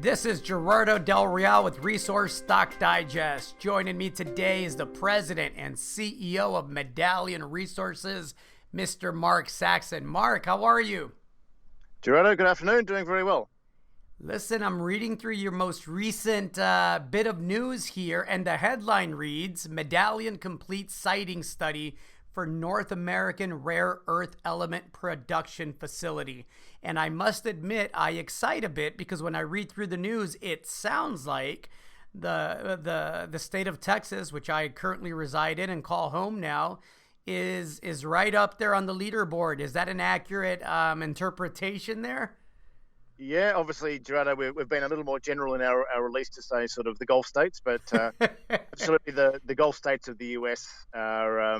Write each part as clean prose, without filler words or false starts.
This is Gerardo Del Real with Resource Stock Digest. Joining me today is the president and CEO of Medallion Resources, Mr. Mark Saxon. Mark, how are you? Gerardo, good afternoon. Doing very well. Listen, I'm reading through your most recent bit of news here, and the headline reads, Medallion Complete Siting Study for North American Rare Earth Element Production Facility. And I must admit, I excite a bit because when I read through the news, it sounds like the state of Texas, which I currently reside in and call home now, is right up there on the leaderboard. Is that an accurate interpretation there? Yeah, obviously, Gerardo, we've been a little more general in our release to say sort of the Gulf states, but absolutely the Gulf states of the US are,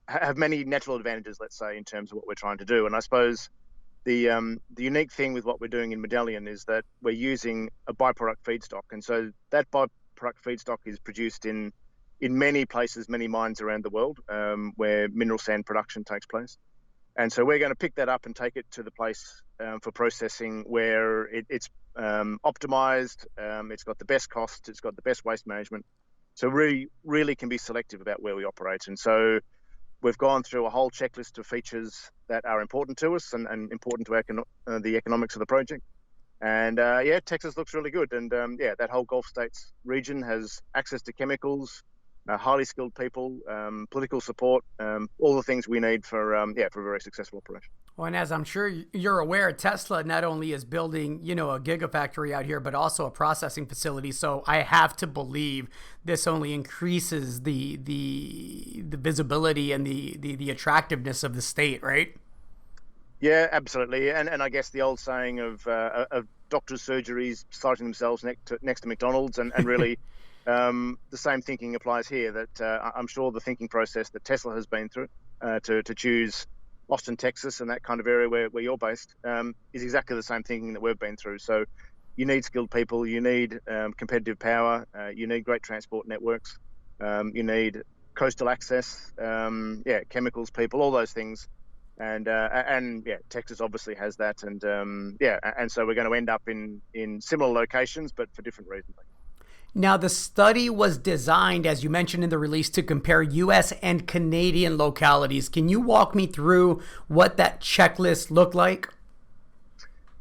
have many natural advantages, let's say, in terms of what we're trying to do. And I suppose the unique thing with what we're doing in Medallion is that we're using a byproduct feedstock. And so that byproduct feedstock is produced in many places, many mines around the world where mineral sand production takes place. And so we're going to pick that up and take it to the place for processing where it's optimized, it's got the best cost, it's got the best waste management. So really can be selective about where we operate. And so we've gone through a whole checklist of features that are important to us and important to the economics of the project. And Texas looks really good. And that whole Gulf States region has access to chemicals, highly skilled people, political support, all the things we need for a very successful operation. Well, and as I'm sure you're aware, Tesla not only is building, a gigafactory out here, but also a processing facility. So I have to believe this only increases the visibility and the attractiveness of the state, right? Yeah, absolutely. And I guess the old saying of doctors' surgeries siting themselves next to McDonald's and really the same thinking applies here, that I'm sure the thinking process that Tesla has been through to choose Austin, Texas, and that kind of area where you're based is exactly the same thinking that we've been through. So you need skilled people, you need competitive power, you need great transport networks, you need coastal access, chemicals, people, all those things. And Texas obviously has that. And so we're going to end up in similar locations, but for different reasons. Now, the study was designed, as you mentioned in the release, to compare U.S. and Canadian localities. Can you walk me through what that checklist looked like?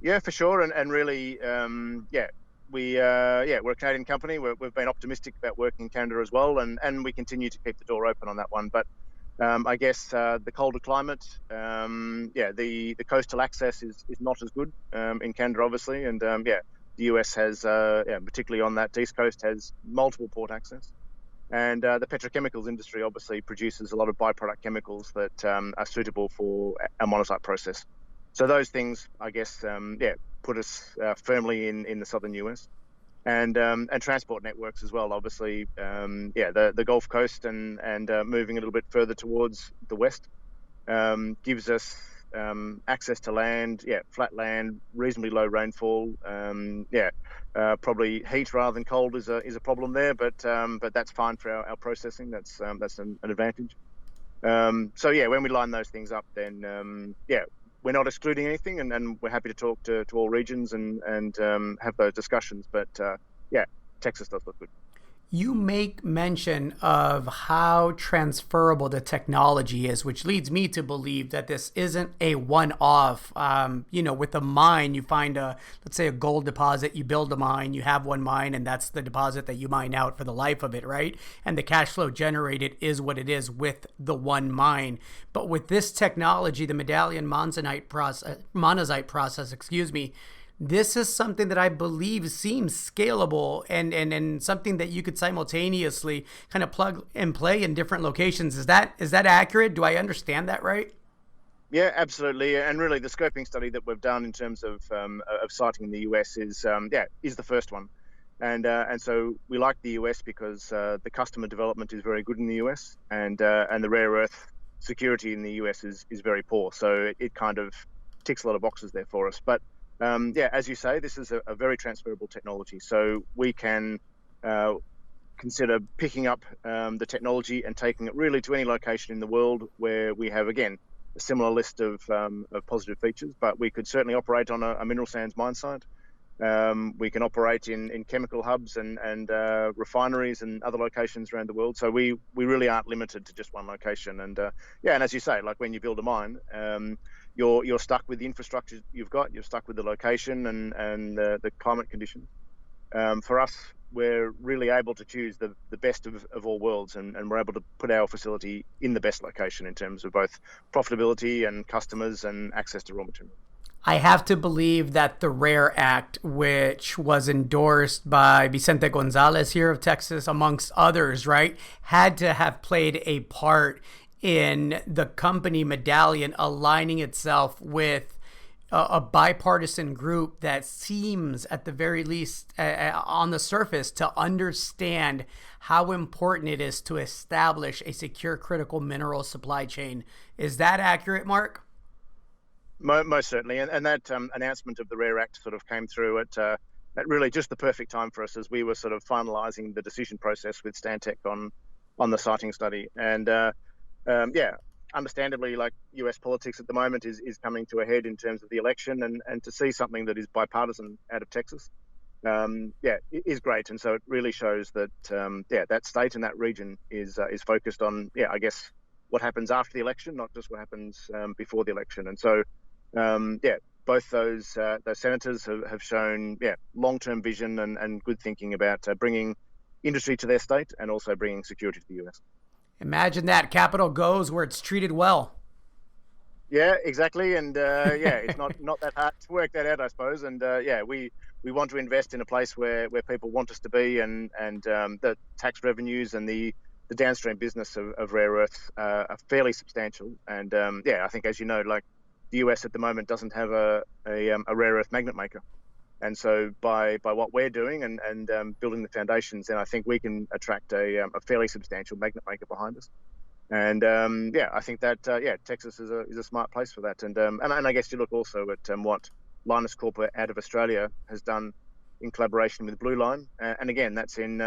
Yeah, for sure. And really, we're a Canadian company. We've been optimistic about working in Canada as well, and we continue to keep the door open on that one. But I guess the colder climate, the coastal access is not as good in Canada, obviously, and the US has, particularly on that East Coast, has multiple port access. And the petrochemicals industry obviously produces a lot of byproduct chemicals that are suitable for our monazite process. So those things, I guess, put us firmly in the southern US. And transport networks as well, obviously, the Gulf Coast and moving a little bit further towards the west gives us access to land, flat land, reasonably low rainfall. Probably heat rather than cold is a problem there, but that's fine for our processing. That's an advantage. When we line those things up, then we're not excluding anything, and we're happy to talk to all regions and have those discussions. But Texas does look good. You make mention of how transferable the technology is, which leads me to believe that this isn't a one-off. With a mine, you find let's say a gold deposit, you build a mine, you have one mine, and that's the deposit that you mine out for the life of it, right? And the cash flow generated is what it is with the one mine. But with this technology, the Medallion monazite process, this is something that I believe seems scalable and something that you could simultaneously kind of plug and play in different locations. Is that accurate? Do I understand that right? Yeah, absolutely. And really, the scoping study that we've done in terms of siting in the US is the first one. And so we like the US because the customer development is very good in the US, and the rare earth security in the US is very poor. So it kind of ticks a lot of boxes there for us. But as you say, this is a very transferable technology. So we can consider picking up the technology and taking it really to any location in the world where we have, again, a similar list of positive features. But we could certainly operate on a mineral sands mine site. We can operate in chemical hubs and refineries and other locations around the world. So we really aren't limited to just one location. And and as you say, like when you build a mine, you're stuck with the infrastructure you've got. You're stuck with the location and the climate conditions. For us, we're really able to choose the best of all worlds, and we're able to put our facility in the best location in terms of both profitability and customers and access to raw material. I have to believe that the RARE Act, which was endorsed by Vicente Gonzalez here of Texas, amongst others, right, had to have played a part in the company Medallion aligning itself with a bipartisan group that seems, at the very least, on the surface, to understand how important it is to establish a secure critical mineral supply chain. Is that accurate, Mark? Most certainly, and that announcement of the RARE Act sort of came through at really just the perfect time for us as we were sort of finalising the decision process with Stantec on the siting study. And understandably, like US politics at the moment is coming to a head in terms of the election, and to see something that is bipartisan out of Texas, it is great. And so it really shows that that state and that region is focused on I guess what happens after the election, not just what happens before the election. And so both those senators have shown long-term vision and good thinking about bringing industry to their state and also bringing security to the US. Imagine that capital goes where it's treated well. Yeah, exactly. And it's not that hard to work that out, I suppose. And we want to invest in a place where people want us to be, and the tax revenues and the downstream business of rare earths are fairly substantial. And I think, as you know, like the US at the moment doesn't have a rare earth magnet maker. And so by what we're doing and building the foundations, then I think we can attract a fairly substantial magnet maker behind us. And I think that Texas is a smart place for that. And I guess you look also at what Linus Corp out of Australia has done in collaboration with Blue Line, and again that's in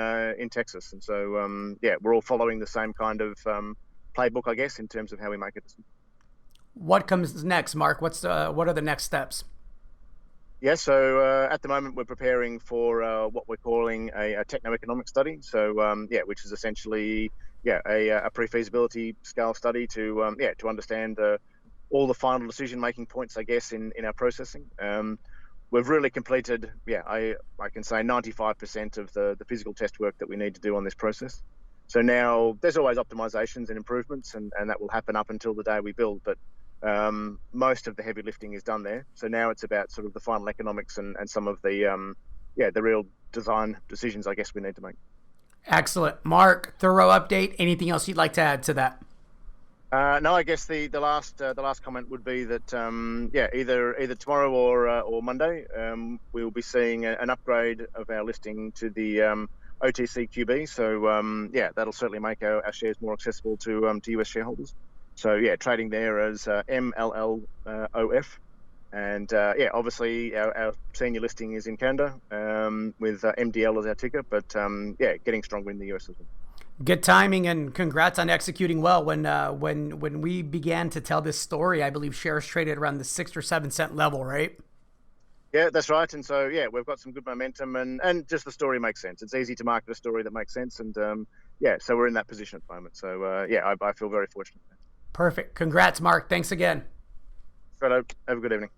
Texas. And so we're all following the same kind of playbook, I guess, in terms of how we make it. What comes next, Mark? What are the next steps? Yeah, so at the moment we're preparing for what we're calling a TechnoEconomic Study. So which is essentially a pre-feasibility scale study to understand all the final decision making points, I guess, in our processing. We've really completed, I can say 95% of the physical test work that we need to do on this process. So now there's always optimizations and improvements, and that will happen up until the day we build. But most of the heavy lifting is done there. So now it's about sort of the final economics and some of the real design decisions, I guess, we need to make. Excellent. Mark, thorough update. Anything else you'd like to add to that? No, I guess the last comment would be that either tomorrow or Monday we'll be seeing an upgrade of our listing to the OTCQB. So that'll certainly make our shares more accessible to US shareholders. So trading there as MLLOF, and obviously our senior listing is in Canada with MDL as our ticker, but getting stronger in the US as well. Good timing, and congrats on executing well. When we began to tell this story, I believe shares traded around the 6 or 7 cent level, right? Yeah, that's right. And so we've got some good momentum, and just the story makes sense. It's easy to market a story that makes sense, and so we're in that position at the moment. So I feel very fortunate. Perfect. Congrats, Mark. Thanks again. Have a good evening.